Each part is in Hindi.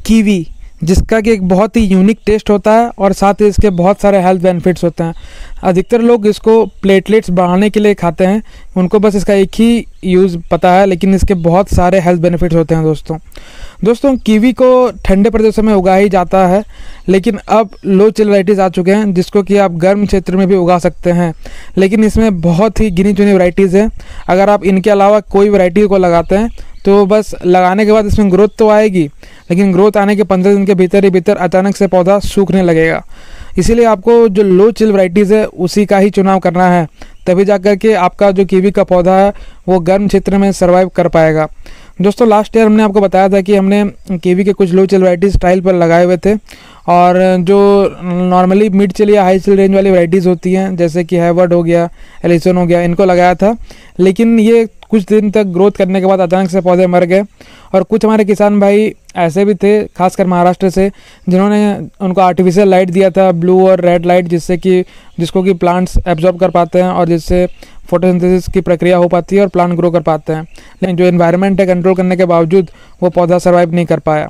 कीवी, जिसका कि एक बहुत ही यूनिक टेस्ट होता है और साथ ही इसके बहुत सारे हेल्थ बेनिफिट्स होते हैं। अधिकतर लोग इसको प्लेटलेट्स बढ़ाने के लिए खाते हैं, उनको बस इसका एक ही यूज़ पता है, लेकिन इसके बहुत सारे हेल्थ बेनिफिट्स होते हैं दोस्तों कीवी को ठंडे प्रदेशों में उगाया ही जाता है, लेकिन अब लो चिल वैराइटीज़ आ चुके हैं जिसको कि आप गर्म क्षेत्र में भी उगा सकते हैं। लेकिन इसमें बहुत ही गिनी चुनी वैराइटीज़ हैं। अगर आप इनके अलावा कोई वैराइटी को लगाते हैं तो बस लगाने के बाद इसमें ग्रोथ तो आएगी, लेकिन ग्रोथ आने के 15 दिन के भीतर ही भीतर अचानक से पौधा सूखने लगेगा। इसीलिए आपको जो लो चिल वैराइटीज़ है उसी का ही चुनाव करना है, तभी जाकर के आपका जो कीवी का पौधा है वो गर्म क्षेत्र में सर्वाइव कर पाएगा। दोस्तों लास्ट ईयर हमने आपको बताया था कि हमने कीवी के कुछ लो चिल वैराइटीज़ ट्रायल पर लगाए हुए थे, और जो नॉर्मली मिड चिल या हाई चिल रेंज वाली वैराइटीज़ होती हैं जैसे कि हैवर्ड हो गया, एलिसन हो गया, इनको लगाया था। लेकिन ये कुछ दिन तक ग्रोथ करने के बाद अचानक से पौधे मर गए। और कुछ हमारे किसान भाई ऐसे भी थे, खासकर महाराष्ट्र से, जिन्होंने उनको आर्टिफिशियल लाइट दिया था, ब्लू और रेड लाइट, जिसको कि प्लांट्स एब्जॉर्ब कर पाते हैं और जिससे फोटोसिंथेसिस की प्रक्रिया हो पाती है और प्लांट ग्रो कर पाते हैं। लेकिन जो एनवायरनमेंट है कंट्रोल करने के बावजूद वो पौधा सर्वाइव नहीं कर पाया।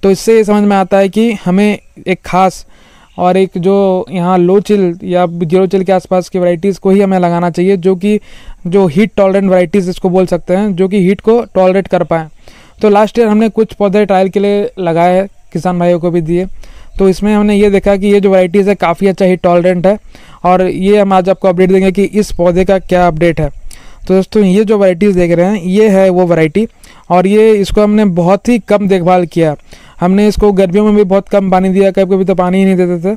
तो इससे ये समझ में आता है कि हमें एक खास और एक जो यहाँ लो चिल या जीरो चिल के आसपास की वैराइटीज़ को ही हमें लगाना चाहिए, जो हीट टॉलरेंट वैराइटीज़ इसको बोल सकते हैं, जो कि हीट को टॉलरेट कर पाएँ। तो लास्ट ईयर हमने कुछ पौधे ट्रायल के लिए लगाए हैं, किसान भाइयों को भी दिए। तो इसमें हमने ये देखा कि ये जो वैराइटीज़ है काफ़ी अच्छा हीट टॉलरेंट है, और ये हम आज आपको अपडेट देंगे कि इस पौधे का क्या अपडेट है। तो दोस्तों ये जो वैराइटीज़ देख रहे हैं ये है वो वैरायटी, और ये इसको हमने बहुत ही कम देखभाल किया। हमने इसको गर्मियों में भी बहुत कम पानी दिया, कभी कभी तो पानी ही नहीं देते थे,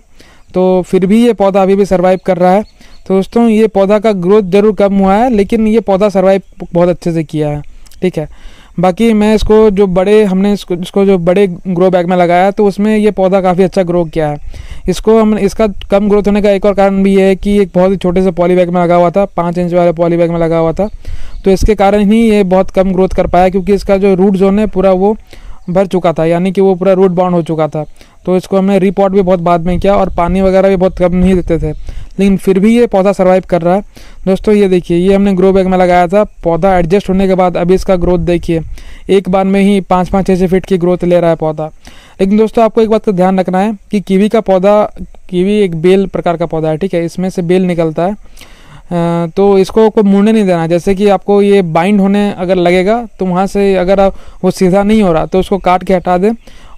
तो फिर भी ये पौधा अभी भी सर्वाइव कर रहा है। तो दोस्तों ये पौधा का ग्रोथ ज़रूर कम हुआ है, लेकिन ये पौधा सर्वाइव बहुत अच्छे से किया है, ठीक है। बाकी मैं इसको जो बड़े ग्रो बैग में लगाया तो उसमें ये पौधा काफ़ी अच्छा ग्रो किया है। इसका कम ग्रोथ होने का एक और कारण भी ये है कि एक बहुत ही छोटे से पॉली बैग में लगा हुआ था, 5 इंच वाले पॉली बैग में लगा हुआ था, तो इसके कारण ही ये बहुत कम ग्रोथ कर पाया, क्योंकि इसका जो रूट जोन है पूरा वो भर चुका था, यानी कि वो पूरा रूट बाउंड हो चुका था। तो इसको हमने रिपॉट भी बहुत बाद में किया और पानी वगैरह भी बहुत कम नहीं देते थे, लेकिन फिर भी ये पौधा सर्वाइव कर रहा है। दोस्तों ये देखिए, ये हमने ग्रो बैग में लगाया था, पौधा एडजस्ट होने के बाद अभी इसका ग्रोथ देखिए, एक बार में ही 5-5, 6-6 फीट की ग्रोथ ले रहा है पौधा। लेकिन दोस्तों आपको एक बात का ध्यान रखना है कि कीवी एक बेल प्रकार का पौधा है, ठीक है, इसमें से बेल निकलता है। तो इसको कोई मुड़ने नहीं देना। जैसे कि आपको ये बाइंड होने अगर लगेगा तो वहाँ से अगर वो सीधा नहीं हो रहा तो उसको काट के हटा दें,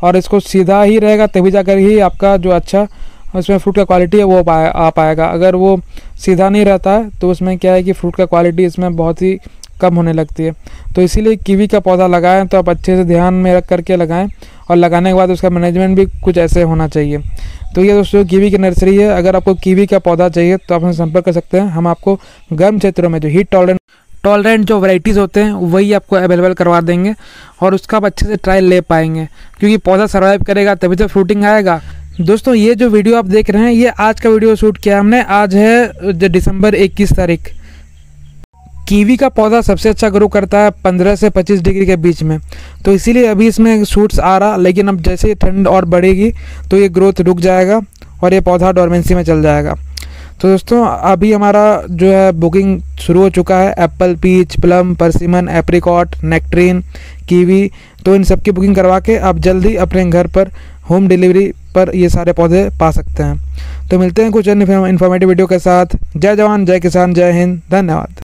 और इसको सीधा ही रहेगा तभी जाकर ही आपका जो अच्छा उसमें फ्रूट का क्वालिटी है वो आ पाएगा। अगर वो सीधा नहीं रहता है तो उसमें क्या है कि फ्रूट का क्वालिटी इसमें बहुत ही कम होने लगती है। तो इसीलिए कीवी का पौधा लगाएं तो आप अच्छे से ध्यान में रख करके लगाएं, और लगाने के बाद उसका मैनेजमेंट भी कुछ ऐसे होना चाहिए। तो ये दोस्तों कीवी की नर्सरी है। अगर आपको कीवी का पौधा चाहिए तो आप हमसे संपर्क कर सकते हैं। हम आपको गर्म क्षेत्रों में जो हीट टॉलरेंट जो वैराइटीज़ होते हैं वही आपको अवेलेबल करवा देंगे, और उसका आप अच्छे से ट्रायल ले पाएंगे, क्योंकि पौधा सर्वाइव करेगा तभी तो फ्रूटिंग आएगा। दोस्तों ये जो वीडियो आप देख रहे हैं ये आज का वीडियो शूट किया हमने, आज है दिसंबर 21 तारीख। कीवी का पौधा सबसे अच्छा ग्रो करता है 15 से 25 डिग्री के बीच में, तो इसीलिए अभी इसमें शूट्स आ रहा, लेकिन अब जैसे ठंड और बढ़ेगी तो ये ग्रोथ रुक जाएगा और ये पौधा डोरमेंसी में चल जाएगा। तो दोस्तों अभी हमारा जो है बुकिंग शुरू हो चुका है, apple, peach, plum, persimmon, apricot, nectarine, kiwi, तो इन सब की बुकिंग करवा के आप जल्दी अपने घर पर होम डिलीवरी पर ये सारे पौधे पा सकते हैं। तो मिलते हैं कुछ अन्य इन्फॉर्मेटिव वीडियो के साथ। जय जवान, जय किसान, जय हिंद, धन्यवाद।